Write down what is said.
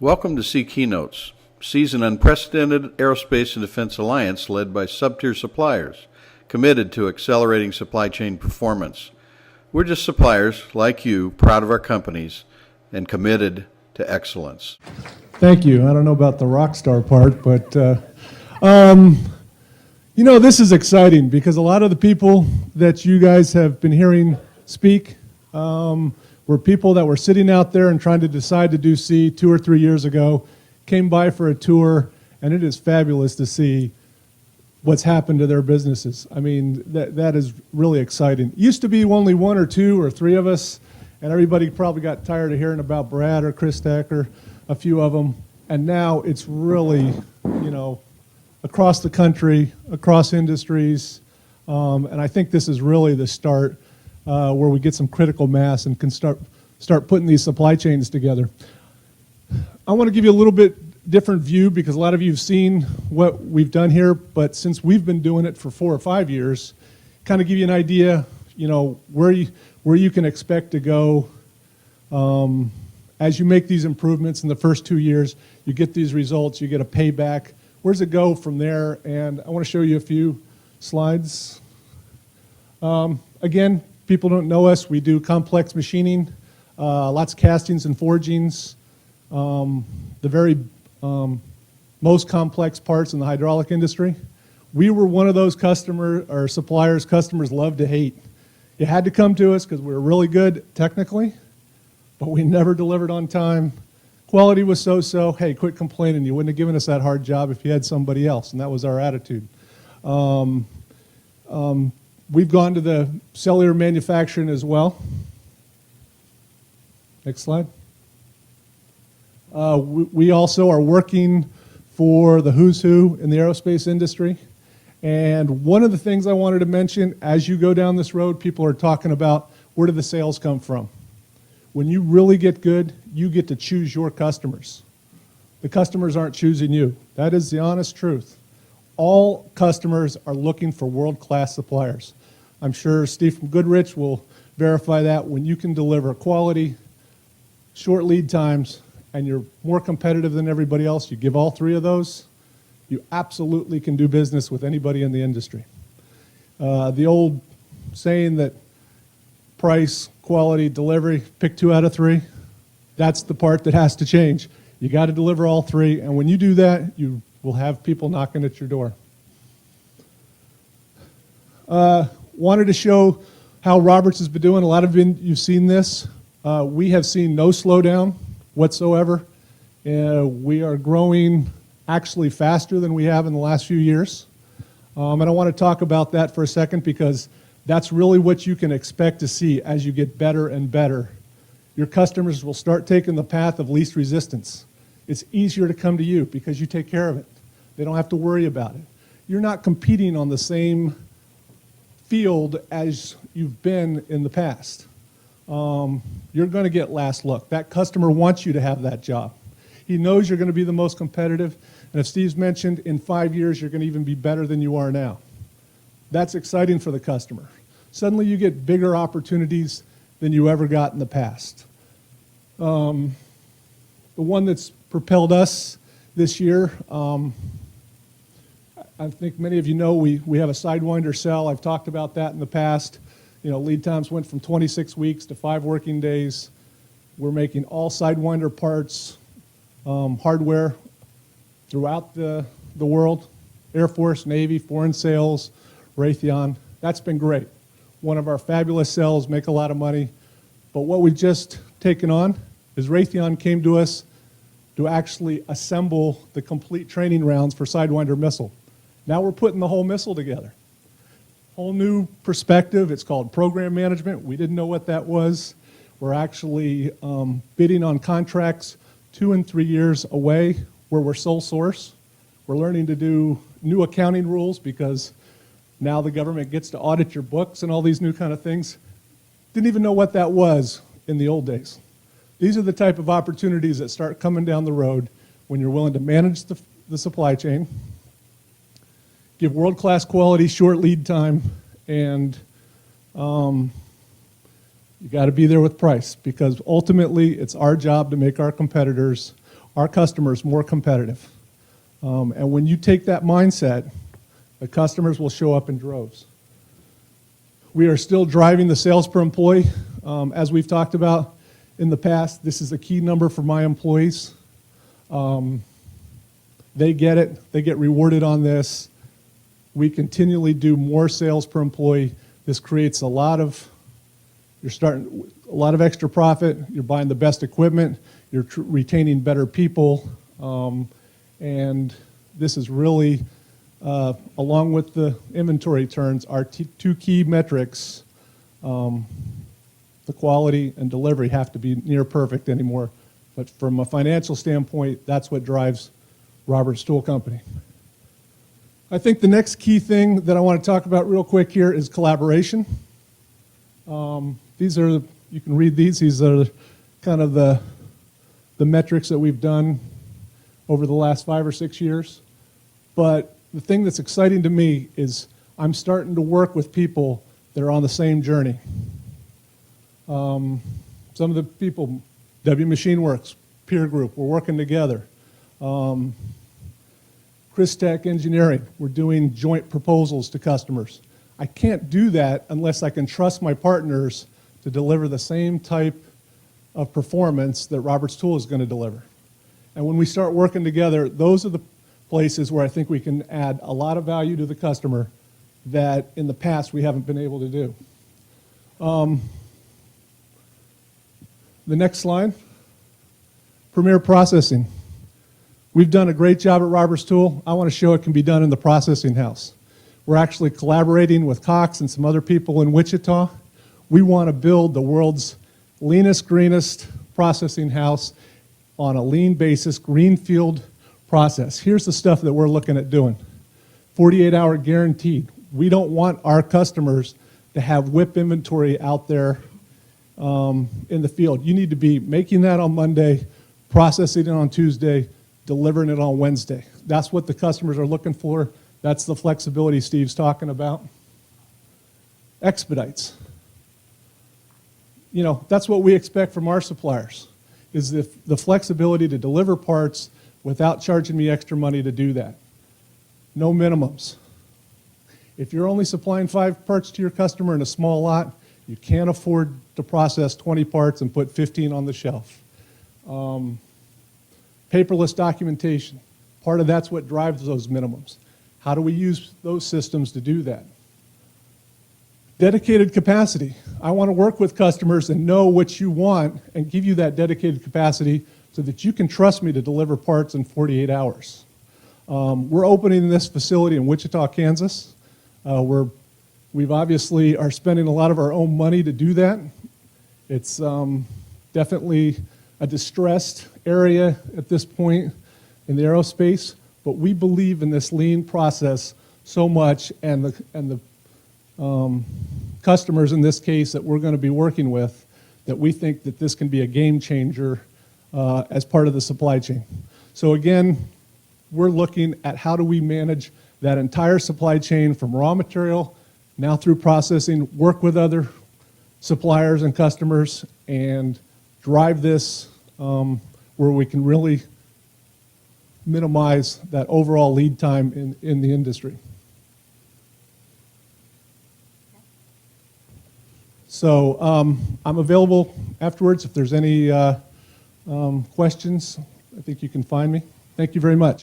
Welcome to C Keynotes. C's an unprecedented aerospace and defense alliance led by sub-tier suppliers, committed to accelerating supply chain performance. We're just suppliers, like you, proud of our companies, and committed to excellence. Thank you. I don't know about the rock star part, but this is exciting because a lot of the people that you guys have been hearing speak were people that were sitting out there and trying to decide to do C 2 or 3 years ago, came by for a tour, and it is fabulous to see what's happened to their businesses. I mean, that is really exciting. It used to be only 1 or 2 or 3 of us, and everybody probably got tired of hearing about Brad or Chris Tech or a few of them, and now it's really, across the country, across industries, and I think this is really the start where we get some critical mass and can start putting these supply chains together. I want to give you a little bit different view because a lot of you have seen what we've done here, but since we've been doing it for 4 or 5 years, kind of give you an idea, where you can expect to go as you make these improvements in the first 2 years. You get these results, you get a payback. Where's it go from there? And I want to show you a few slides. Again, people don't know us. We do complex machining, lots of castings and forgings. The very most complex parts in the hydraulic industry. We were one of those suppliers customers love to hate. You had to come to us because we were really good technically, but we never delivered on time. Quality was so-so. Hey, quit complaining. You wouldn't have given us that hard job if you had somebody else, and that was our attitude. We've gone to the cellular manufacturing as well. Next slide. We also are working for the who's who in the aerospace industry. And one of the things I wanted to mention, as you go down this road, people are talking about where do the sales come from. When you really get good, you get to choose your customers. The customers aren't choosing you. That is the honest truth. All customers are looking for world-class suppliers. I'm sure Steve from Goodrich will verify that. When you can deliver quality, short lead times, and you're more competitive than everybody else, you give all 3 of those, you absolutely can do business with anybody in the industry. The old saying that price, quality, delivery, pick 2 out of 3, that's the part that has to change. You got to deliver all 3, and when you do that, you will have people knocking at your door. Wanted to show how Roberts has been doing. A lot of you've seen this. We have seen no slowdown whatsoever. We are growing actually faster than we have in the last few years. And I want to talk about that for a second because that's really what you can expect to see as you get better and better. Your customers will start taking the path of least resistance. It's easier to come to you because you take care of it. They don't have to worry about it. You're not competing on the same field as you've been in the past. You're going to get last look. That customer wants you to have that job. He knows you're going to be the most competitive, and if Steve's mentioned, in 5 years you're going to even be better than you are now. That's exciting for the customer. Suddenly you get bigger opportunities than you ever got in the past. The one that's propelled us this year, I think many of you know we have a Sidewinder cell. I've talked about that in the past. Lead times went from 26 weeks to 5 working days. We're making all Sidewinder parts, hardware throughout the world. Air Force, Navy, foreign sales, Raytheon. That's been great. One of our fabulous cells, make a lot of money. But what we've just taken on is Raytheon came to us to actually assemble the complete training rounds for Sidewinder missile. Now we're putting the whole missile together. Whole new perspective. It's called program management. We didn't know what that was. We're actually bidding on contracts 2 and 3 years away where we're sole source. We're learning to do new accounting rules because now the government gets to audit your books and all these new kind of things. Didn't even know what that was in the old days. These are the type of opportunities that start coming down the road when you're willing to manage the supply chain, give world-class quality, short lead time, and you got to be there with price because ultimately it's our job to make our competitors our customers more competitive. And when you take that mindset, the customers will show up in droves. We are still driving the sales per employee. As we've talked about in the past, this is a key number for my employees. They get it. They get rewarded on this. We continually do more sales per employee. This creates a lot of extra profit. You're buying the best equipment. You're retaining better people. And this is really, along with the inventory turns, our two key metrics. The quality and delivery have to be near perfect anymore. But from a financial standpoint, that's what drives Roberts Tool Company. I think the next key thing that I want to talk about real quick here is collaboration. These are, you can read these. These are kind of the metrics that we've done over the last 5 or 6 years. But the thing that's exciting to me is I'm starting to work with people that are on the same journey. Some of the people, W Machine Works, peer group, we're working together. Chris Tech Engineering, we're doing joint proposals to customers. I can't do that unless I can trust my partners to deliver the same type of performance that Roberts Tool is going to deliver. And when we start working together, those are the places where I think we can add a lot of value to the customer that in the past we haven't been able to do. The next slide, Premier Processing. We've done a great job at Roberts Tool. I want to show it can be done in the processing house. We're actually collaborating with Cox and some other people in Wichita. We want to build the world's leanest, greenest processing house on a lean basis, greenfield process. Here's the stuff that we're looking at doing. 48-hour guaranteed. We don't want our customers to have WIP inventory out there in the field. You need to be making that on Monday, processing it on Tuesday, delivering it on Wednesday. That's what the customers are looking for. That's the flexibility Steve's talking about. Expedites. You know, that's what we expect from our suppliers, is the flexibility to deliver parts without charging me extra money to do that. No minimums. If you're only supplying 5 parts to your customer in a small lot, you can't afford to process 20 parts and put 15 on the shelf. Paperless documentation. Part of that's what drives those minimums. How do we use those systems to do that? Dedicated capacity. I want to work with customers and know what you want and give you that dedicated capacity so that you can trust me to deliver parts in 48 hours. We're opening this facility in Wichita, Kansas. We've obviously are spending a lot of our own money to do that. It's definitely a distressed area at this point in the aerospace, but we believe in this lean process so much, and the customers in this case that we're going to be working with, that we think that this can be a game changer as part of the supply chain. So again, we're looking at how do we manage that entire supply chain from raw material now through processing, work with other suppliers and customers, and drive this where we can really minimize that overall lead time in the industry. So I'm available afterwards if there's any questions. I think you can find me. Thank you very much.